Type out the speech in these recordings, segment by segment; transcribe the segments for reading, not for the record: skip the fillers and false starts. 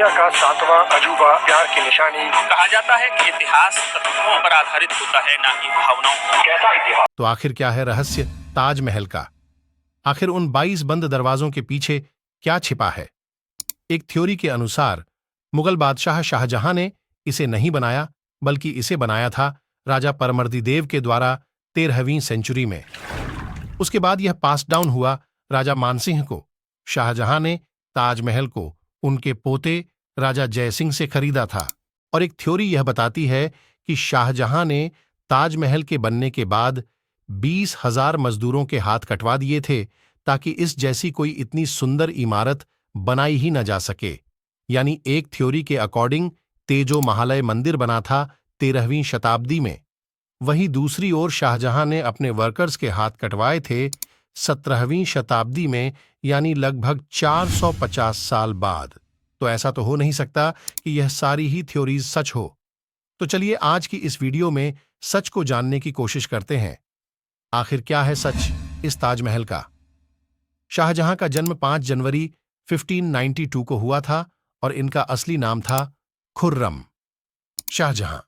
दुनिया का 7वां अजूबा प्यार की निशानी। कहा जाता है कि इतिहास तथ्यों पर आधारित होता है, ना कि भावनाओं पर। कैसा इतिहास? तो आखिर क्या है रहस्य ताजमहल का? आखिर उन 22 बंद दरवाजों के पीछे क्या छिपा है? एक थ्योरी के अनुसार मुगल बादशाह शाहजहां ने इसे नहीं बनाया, बल्कि इसे बनाया था राजा परमर्दिदेव के द्वारा 13वीं सेंचुरी में। उसके बाद यह पास डाउन हुआ राजा मानसिंह को। शाहजहां ने ताजमहल को उनके पोते राजा जयसिंह से खरीदा था। और एक थ्योरी यह बताती है कि शाहजहां ने ताजमहल के बनने के बाद 20,000 मजदूरों के हाथ कटवा दिए थे, ताकि इस जैसी कोई इतनी सुंदर इमारत बनाई ही न जा सके। यानी एक थ्योरी के अकॉर्डिंग तेजो महालय मंदिर बना था 13वीं शताब्दी में। वहीं दूसरी ओर शाहजहां ने अपने वर्कर्स के हाथ कटवाए थे 17वीं शताब्दी में, यानी लगभग 450 साल बाद। तो ऐसा तो हो नहीं सकता कि यह सारी ही थ्योरीज सच हो। तो चलिए आज की इस वीडियो में सच को जानने की कोशिश करते हैं। आखिर क्या है सच इस ताजमहल का? शाहजहां का जन्म 5 जनवरी 1592 को हुआ था और इनका असली नाम था खुर्रम शाहजहां।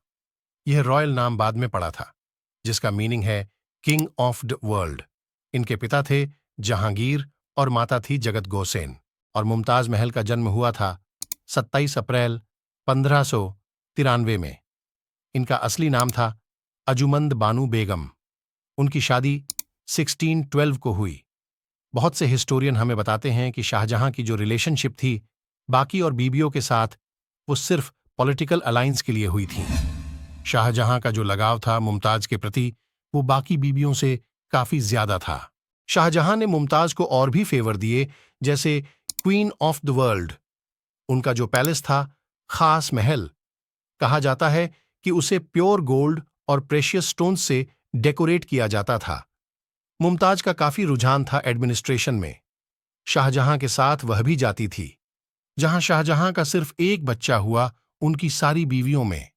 यह रॉयल नाम बाद में पड़ा था, जिसका मीनिंग है किंग ऑफ द वर्ल्ड। इनके पिता थे जहांगीर और माता थी जगत गोसेन। और मुमताज महल का जन्म हुआ था 27 अप्रैल 1593 में। इनका असली नाम था अजुमंद बानू बेगम। उनकी शादी 1612 को हुई। बहुत से हिस्टोरियन हमें बताते हैं कि शाहजहां की जो रिलेशनशिप थी बाकी और बीबियों के साथ, वो सिर्फ पॉलिटिकल अलायंस के लिए हुई थी। शाहजहां का जो लगाव था मुमताज के प्रति, वो बाकी बीबियों से काफी ज्यादा था। शाहजहां ने मुमताज को और भी फेवर दिए, जैसे क्वीन ऑफ द वर्ल्ड। उनका जो पैलेस था, खास महल, कहा जाता है कि उसे प्योर गोल्ड और प्रेशियस स्टोन्स से डेकोरेट किया जाता था। मुमताज का काफी रुझान था एडमिनिस्ट्रेशन में। शाहजहां के साथ वह भी जाती थी। जहां शाहजहां का सिर्फ एक बच्चा हुआ उनकी सारी बीवियों में,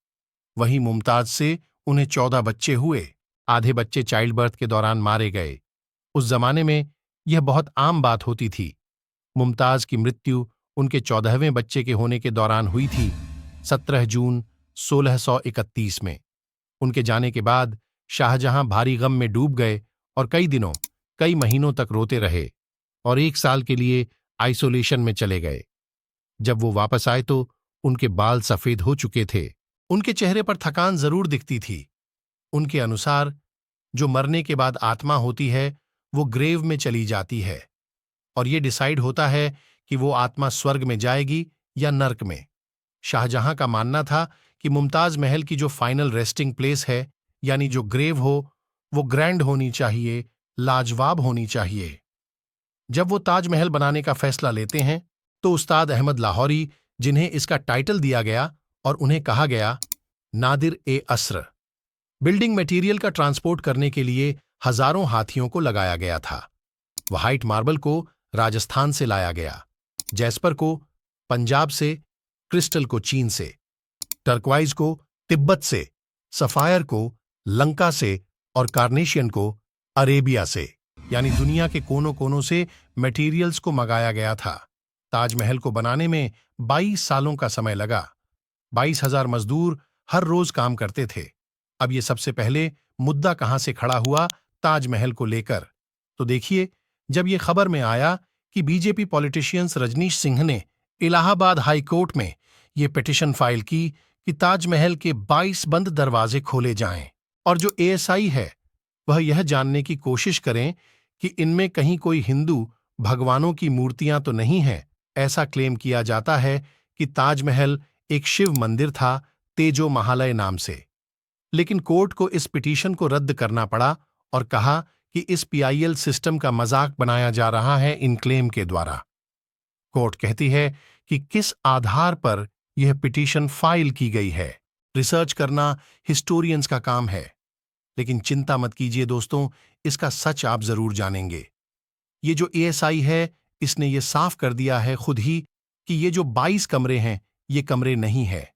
वहीं मुमताज से उन्हें 14 बच्चे हुए। आधे बच्चे चाइल्ड बर्थ के दौरान मारे गए। उस जमाने में यह बहुत आम बात होती थी। मुमताज की मृत्यु उनके 14वें बच्चे के होने के दौरान हुई थी, 17 जून 1631 में। उनके जाने के बाद शाहजहां भारी गम में डूब गए और कई महीनों तक रोते रहे और 1 साल के लिए आइसोलेशन में चले गए। जब वो वापस आए तो उनके बाल सफेद हो चुके थे। उनके चेहरे पर थकान जरूर दिखती थी। उनके अनुसार जो मरने के बाद आत्मा होती है वो ग्रेव में चली जाती है और ये डिसाइड होता है कि वो आत्मा स्वर्ग में जाएगी या नर्क में। शाहजहां का मानना था कि मुमताज महल की जो फाइनल रेस्टिंग प्लेस है, यानी जो ग्रेव हो, वो ग्रैंड होनी चाहिए, लाजवाब होनी चाहिए। जब वो ताजमहल बनाने का फैसला लेते हैं तो उस्ताद अहमद लाहौरी, जिन्हें इसका टाइटल दिया गया और उन्हें कहा गया नादिर ए अस्र, बिल्डिंग मटेरियल का ट्रांसपोर्ट करने के लिए हजारों हाथियों को लगाया गया था। व्हाइट मार्बल को राजस्थान से लाया गया, जैस्पर को पंजाब से, क्रिस्टल को चीन से, टर्कवाइज को तिब्बत से, सफायर को लंका से और कार्नेशियन को अरेबिया से, यानी दुनिया के कोनों कोनों से मटेरियल्स को मंगाया गया था। ताजमहल को बनाने में 22 सालों का समय लगा। 22,000 मजदूर हर रोज काम करते थे। अब ये सबसे पहले मुद्दा कहां से खड़ा हुआ ताजमहल को लेकर, तो देखिए, जब ये खबर में आया कि बीजेपी पॉलिटिशियंस रजनीश सिंह ने इलाहाबाद हाई कोर्ट में ये पिटीशन फाइल की कि ताजमहल के 22 बंद दरवाजे खोले जाएं और जो एएसआई है वह यह जानने की कोशिश करें कि इनमें कहीं कोई हिंदू भगवानों की मूर्तियां तो नहीं हैं। ऐसा क्लेम किया जाता है कि ताजमहल एक शिव मंदिर था तेजो महालय नाम से। लेकिन कोर्ट को इस पिटीशन को रद्द करना पड़ा और कहा कि इस पीआईएल सिस्टम का मजाक बनाया जा रहा है इन क्लेम के द्वारा। कोर्ट कहती है कि किस आधार पर यह पिटीशन फाइल की गई है। रिसर्च करना हिस्टोरियंस का काम है। लेकिन चिंता मत कीजिए दोस्तों, इसका सच आप जरूर जानेंगे। ये जो एएसआई है, इसने ये साफ कर दिया है खुद ही कि ये जो 22 कमरे हैं, ये कमरे नहीं है।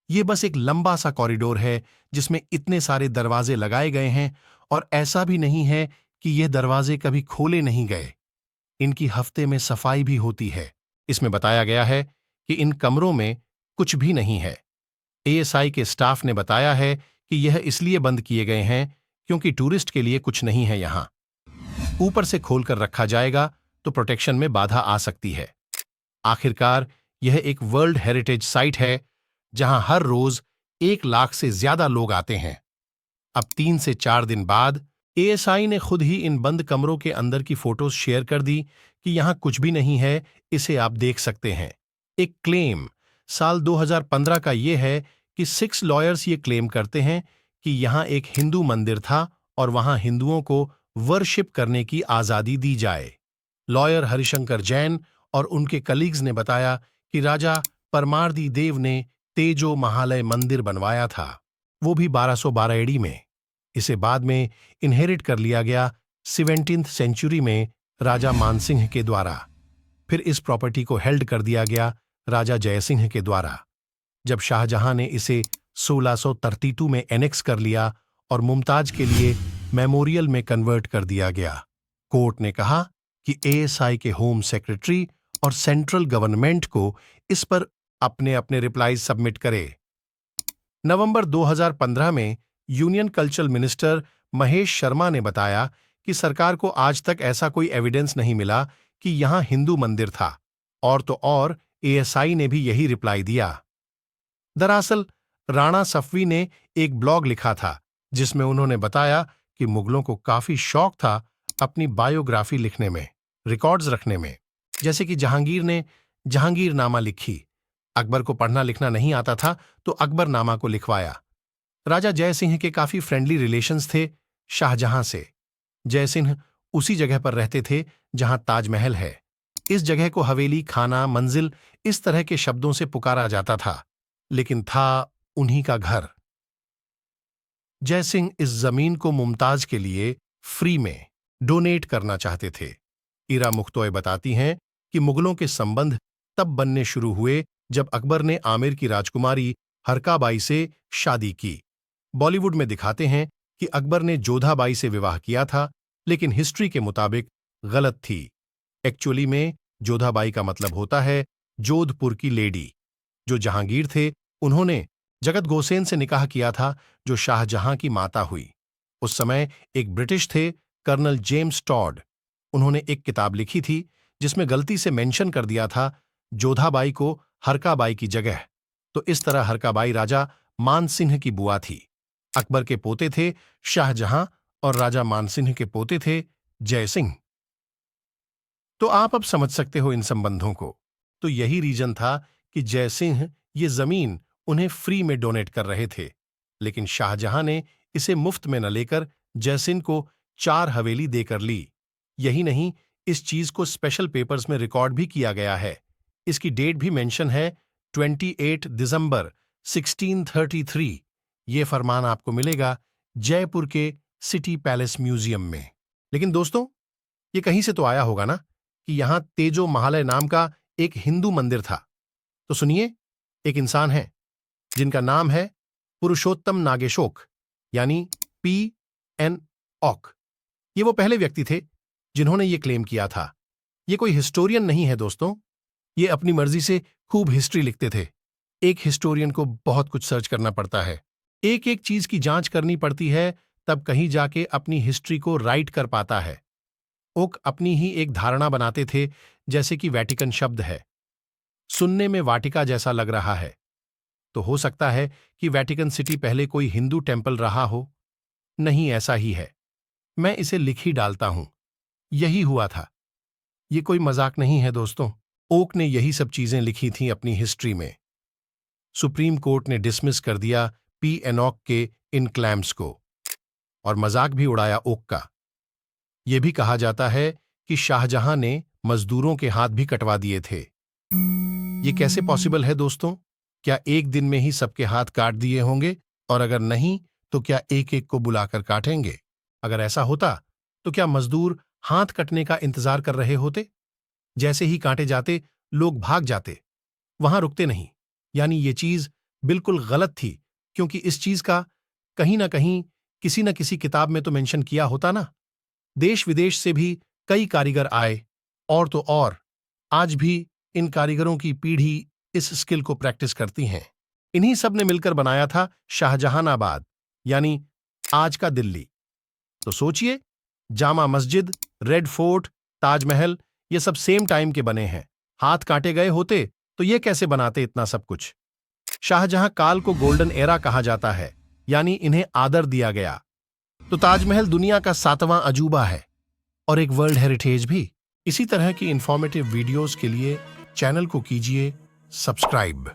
ये बस एक लंबा सा कॉरिडोर है जिसमें इतने सारे दरवाजे लगाए गए हैं और ऐसा भी नहीं है कि ये दरवाजे कभी खोले नहीं गए। इनकी हफ्ते में सफाई भी होती है। इसमें बताया गया है कि इन कमरों में कुछ भी नहीं है। एएसआई के स्टाफ ने बताया है कि यह इसलिए बंद किए गए हैं क्योंकि टूरिस्ट के लिए कुछ नहीं है यहां। ऊपर से खोलकर रखा जाएगा तो प्रोटेक्शन में बाधा आ सकती है। आखिरकार यह एक वर्ल्ड हेरिटेज साइट है जहां हर रोज 1 लाख से ज्यादा लोग आते हैं। अब 3 से 4 दिन बाद एएसआई ने खुद ही इन बंद कमरों के अंदर की फोटोज शेयर कर दी कि यहां कुछ भी नहीं है, इसे आप देख सकते हैं। एक क्लेम साल 2015 का यह है कि 6 लॉयर्स ये क्लेम करते हैं कि यहां एक हिंदू मंदिर था और वहां हिंदुओं को वर्शिप करने की आजादी दी जाए। लॉयर हरिशंकर जैन और उनके कलीग्स ने बताया कि राजा परमार्दी देव ने तेजो महालय मंदिर बनवाया था, वो भी 1212 एडी में। इसे बाद में इनहेरिट कर लिया गया 17th सेंचुरी में राजा मानसिंह के द्वारा। फिर इस प्रॉपर्टी को हेल्ड कर दिया गया राजा जयसिंह के द्वारा। जब शाहजहां ने इसे 1632 में एनेक्स कर लिया और मुमताज के लिए मेमोरियल में कन्वर्ट कर दिया गया। कोर्ट ने कहा कि एएसआई के होम सेक्रेटरी और सेंट्रल गवर्नमेंट को इस पर अपने अपने रिप्लाईज सबमिट करे। नवंबर 2015 में union cultural minister Mahesh Sharma ने बताया कि सरकार को आज तक ऐसा कोई एविडेंस नहीं मिला कि यहां हिंदू मंदिर था, और तो और एएसआई ने भी यही रिप्लाई दिया। दरअसल राणा सफवी ने एक ब्लॉग लिखा था जिसमें उन्होंने बताया कि मुगलों को काफी शौक था अपनी बायोग्राफी लिखने में, रिकॉर्ड्स रखने में। जैसे कि जहांगीर ने जहांगीरनामा लिखी, अकबर को पढ़ना लिखना नहीं आता था तो अकबरनामा को लिखवाया। राजा जयसिंह के काफी फ्रेंडली रिलेशंस थे शाहजहां से। जयसिंह उसी जगह पर रहते थे जहां ताजमहल है। इस जगह को हवेली, खाना, मंजिल इस तरह के शब्दों से पुकारा जाता था, लेकिन था उन्हीं का घर। जयसिंह इस जमीन को मुमताज के लिए फ्री में डोनेट करना चाहते थे। इरा मुख्तोय बताती हैं कि मुगलों के संबंध तब बनने शुरू हुए जब अकबर ने आमिर की राजकुमारी हरकाबाई से शादी की। बॉलीवुड में दिखाते हैं कि अकबर ने जोधाबाई से विवाह किया था, लेकिन हिस्ट्री के मुताबिक गलत थी। एक्चुअली में जोधाबाई का मतलब होता है जोधपुर की लेडी। जो जहांगीर थे उन्होंने जगत गोसेन से निकाह किया था, जो शाहजहां की माता हुई। उस समय एक ब्रिटिश थे, कर्नल जेम्स टॉड। उन्होंने एक किताब लिखी थी जिसमें गलती से मेंशन कर दिया था जोधाबाई को हरकाबाई की जगह। तो इस तरह हरकाबाई राजा मानसिंह की बुआ थी। अकबर के पोते थे शाहजहां और राजा मानसिंह के पोते थे जयसिंह। तो आप अब समझ सकते हो इन संबंधों को। तो यही रीजन था कि जयसिंह ये जमीन उन्हें फ्री में डोनेट कर रहे थे, लेकिन शाहजहां ने इसे मुफ्त में न लेकर जयसिंह को 4 हवेली देकर ली। यही नहीं, इस चीज को स्पेशल पेपर्स में रिकॉर्ड भी किया गया है। इसकी डेट भी मेंशन है 28 दिसंबर 1633। ये फरमान आपको मिलेगा जयपुर के सिटी पैलेस म्यूजियम में। लेकिन दोस्तों, ये कहीं से तो आया होगा ना कि यहां तेजो महालय नाम का एक हिंदू मंदिर था। तो सुनिए, एक इंसान है जिनका नाम है पुरुषोत्तम नागेशोक, यानी P.N. ऑक। ये वो पहले व्यक्ति थे जिन्होंने ये क्लेम किया था। ये कोई हिस्टोरियन नहीं है दोस्तों, ये अपनी मर्जी से खूब हिस्ट्री लिखते थे। एक हिस्टोरियन को बहुत कुछ सर्च करना पड़ता है, एक एक चीज की जांच करनी पड़ती है, तब कहीं जाके अपनी हिस्ट्री को राइट कर पाता है। ओक अपनी ही एक धारणा बनाते थे, जैसे कि वैटिकन शब्द है, सुनने में वाटिका जैसा लग रहा है, तो हो सकता है कि वैटिकन सिटी पहले कोई हिंदू टेम्पल रहा हो। नहीं, ऐसा ही है, मैं इसे लिख ही डालता हूं। यही हुआ था। ये कोई मजाक नहीं है दोस्तों, ओक ने यही सब चीजें लिखी थीं अपनी हिस्ट्री में। सुप्रीम कोर्ट ने डिसमिस कर दिया P.N. ऑक के इन क्लेम्स को, और मजाक भी उड़ाया ओक का। यह भी कहा जाता है कि शाहजहां ने मजदूरों के हाथ भी कटवा दिए थे। ये कैसे पॉसिबल है दोस्तों? क्या एक दिन में ही सबके हाथ काट दिए होंगे? और अगर नहीं, तो क्या एक एक को बुलाकर काटेंगे? अगर ऐसा होता तो क्या मजदूर हाथ कटने का इंतजार कर रहे होते? जैसे ही काटे जाते लोग भाग जाते, वहां रुकते नहीं। यानी ये चीज बिल्कुल गलत थी, क्योंकि इस चीज का कहीं ना कहीं किसी न किसी किताब में तो मेंशन किया होता ना। देश विदेश से भी कई कारीगर आए, और तो और आज भी इन कारीगरों की पीढ़ी इस स्किल को प्रैक्टिस करती हैं। इन्हीं सब ने मिलकर बनाया था शाहजहानाबाद, यानी आज का दिल्ली। तो सोचिए, जामा मस्जिद, रेड फोर्ट, ताजमहल, ये सब सेम टाइम के बने हैं। हाथ काटे गए होते तो ये कैसे बनाते इतना सब कुछ? शाहजहां काल को गोल्डन एरा कहा जाता है, यानी इन्हें आदर दिया गया। तो ताजमहल दुनिया का 7वां अजूबा है और एक वर्ल्ड हेरिटेज भी। इसी तरह की इंफॉर्मेटिव वीडियोस के लिए चैनल को कीजिए सब्सक्राइब।